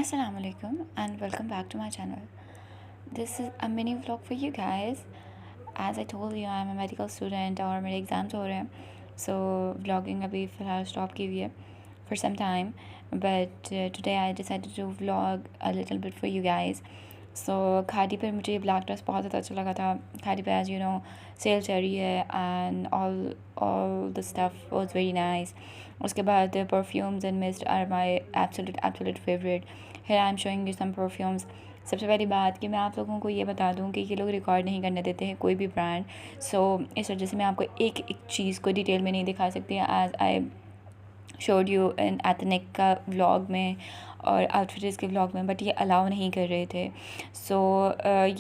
Assalamu alaikum and welcome back to my channel. This is a mini vlog for you guys. As I told you, I'm a medical student और मेरे exams हो रहे हैं, so vlogging अभी फ़िलहाल stop की हुई है for some time, but today I decided to vlog a little bit for you guys. So khadi पर मुझे ब्लैक ड्रेस बहुत ज़्यादा अच्छा लगा था. खादी पे as you know सेल चल रही है and all the stuff was very nice. उसके बाद perfumes and mist are my absolute favorite. Here I am showing you some perfumes. सबसे पहली बात कि मैं आप लोगों को ये बता दूं कि ये लोग रिकॉर्ड नहीं करने देते हैं कोई भी ब्रांड. सो इस वजह से मैं आपको एक एक चीज़ को डिटेल में नहीं दिखा सकती. As I showed you in ethnic का व्लॉग में और आउटफिट्स के व्लॉग में, बट ये अलाउ नहीं कर रहे थे. सो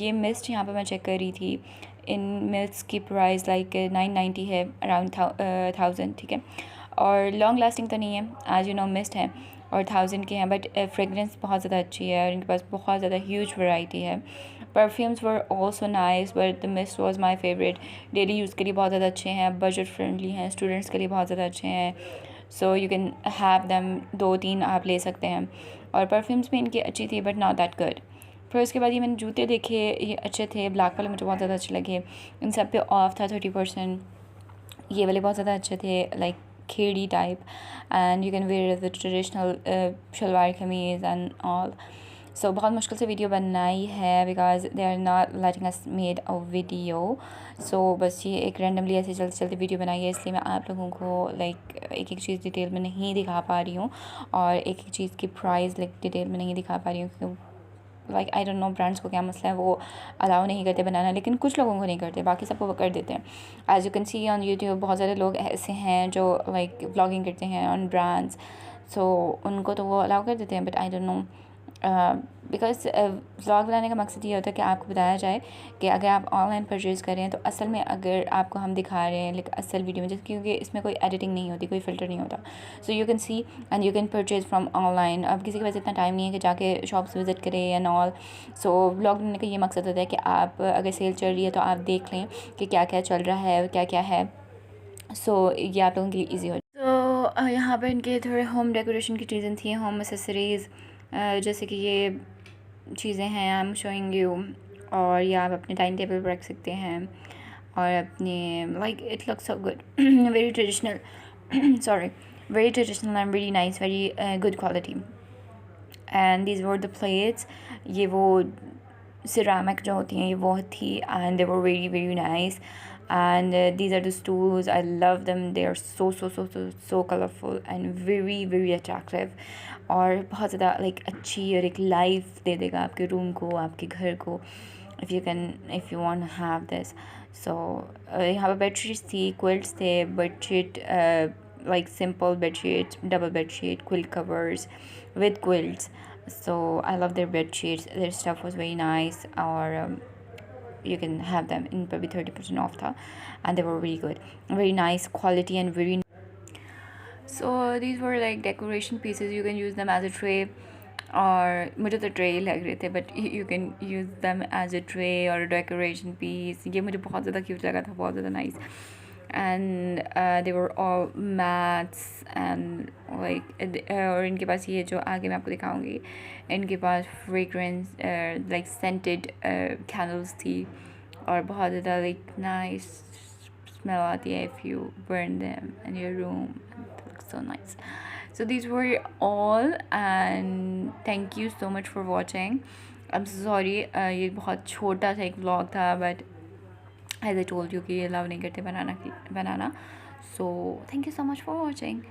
ये मिस्ट यहाँ पर मैं चेक कर रही थी. इन मिस्ट की प्राइस लाइक 990 है, अराउंड 1000. ठीक है, और लॉन्ग लास्टिंग तो नहीं है, एज यू नो मिस्ट है और 1000 के हैं, बट फ्रेगरेंस बहुत ज़्यादा अच्छी है और इनके पास बहुत ज़्यादा ह्यूज वैरायटी है. Perfumes were also nice, but the mist was my favourite. Daily use के लिए बहुत ज़्यादा अच्छे हैं, बजट फ्रेंडली हैं, स्टूडेंट्स के लिए बहुत ज़्यादा अच्छे हैं. So you can have them, 2-3 आप ले सकते हैं. और परफ्यूम्स भी इनकी अच्छी थी बट नॉट दैट गुड. फिर उसके बाद ये मैंने जूते देखे, ये अच्छे थे. ब्लैक वाले मुझे बहुत ज़्यादा अच्छे लगे. इन सब पे ऑफ था 30%. ये वाले बहुत ज़्यादा अच्छे थे, लाइक खेड़ी type, and you can wear the traditional salwar kameez and all. सो बहुत मुश्किल से वीडियो बनाई है because they are not letting us made a video. So बस ये एक रैंडमली ऐसे चलते चलते वीडियो बनाई है, इसलिए मैं आप लोगों को लाइक एक एक चीज़ डिटेल में नहीं दिखा पा रही हूँ और एक एक चीज़ की प्राइस लाइक डिटेल में नहीं दिखा पा रही हूँ, क्योंकि like I don't know brands को क्या मसला है, वो अलाउ नहीं करते बनाना, लेकिन कुछ लोगों को नहीं करते, बाकी सबको वो कर देते हैं. As you can see on YouTube बहुत सारे लोग ऐसे हैं जो लाइक व्लॉगिंग करते हैं ऑन ब्रांड्स. सो उनको तो वो अलाउ कर देते हैं, but I don't know because vlog बनाने का मकसद ये होता है कि आपको बताया जाए कि अगर आप ऑनलाइन परचेज़ करें तो असल में अगर आपको हम दिखा रहे हैं लाइक असल वीडियो में, जैसे क्योंकि इसमें कोई एडिटिंग नहीं होती, कोई फ़िल्टर नहीं होता. So you can C and you can purchase from online. अब किसी के पास इतना टाइम नहीं है कि जाके शॉप्स विज़िट करें एंड ऑल. सो व्लॉग बनाने का ये मकसद होता है कि आप अगर सेल चल रही है तो आप देख लें कि क्या क्या चल रहा है, क्या क्या है. सो ये आप लोगों के लिए ईजी हो. तो यहाँ पर इनके थोड़े होम डेकोरेशन की चीज़ें थी, होम एसेसरीज़, जैसे कि ये चीज़ें हैं, आई एम शोइंग यू. और ये आप अपने डाइनिंग टेबल पर रख सकते हैं और अपने like it looks so good, very traditional sorry, very traditional and very nice, very good quality. And these were the plates, ये वो सिरामिक जो होती हैं ये वो थी, and they were very very nice. And these are the stools. I love them. They are so colorful and very attractive. और बहुत ज़्यादा लाइक अच्छी और एक लाइफ दे देगा आपके रूम को, आपके घर को, if you want to have this. So यहाँ पर बेडशीट्स थी, क्विल्ट्स थे, bedsheet like simple bedsheets, double bedsheet, quilt covers with quilts. So I love their bed sheets. Their stuff was very nice. Or you can have them in probably 30% off tha, and they were really good, very nice quality and very. So these were like decoration pieces. You can use them as a tray, और मुझे तो tray ही लग रहे थे, but you can use them as a tray और decoration piece. ये मुझे बहुत ज़्यादा क्यूट लगा था, बहुत ज़्यादा nice. And they were all mats and like, और इनके पास ये जो आगे मैं आपको दिखाऊंगी, इनके पास फ्रेग्रेंस लाइक सेंटेड कैंडल्स थी और बहुत ज़्यादा लाइक नाइस स्मेल आती है if you burn them in your room. So nice. So these were all, and thank you so much for watching. I'm sorry ये बहुत छोटा सा एक vlog था, but as I told you कि ये allow नहीं करते बनाना. So thank you so much for watching.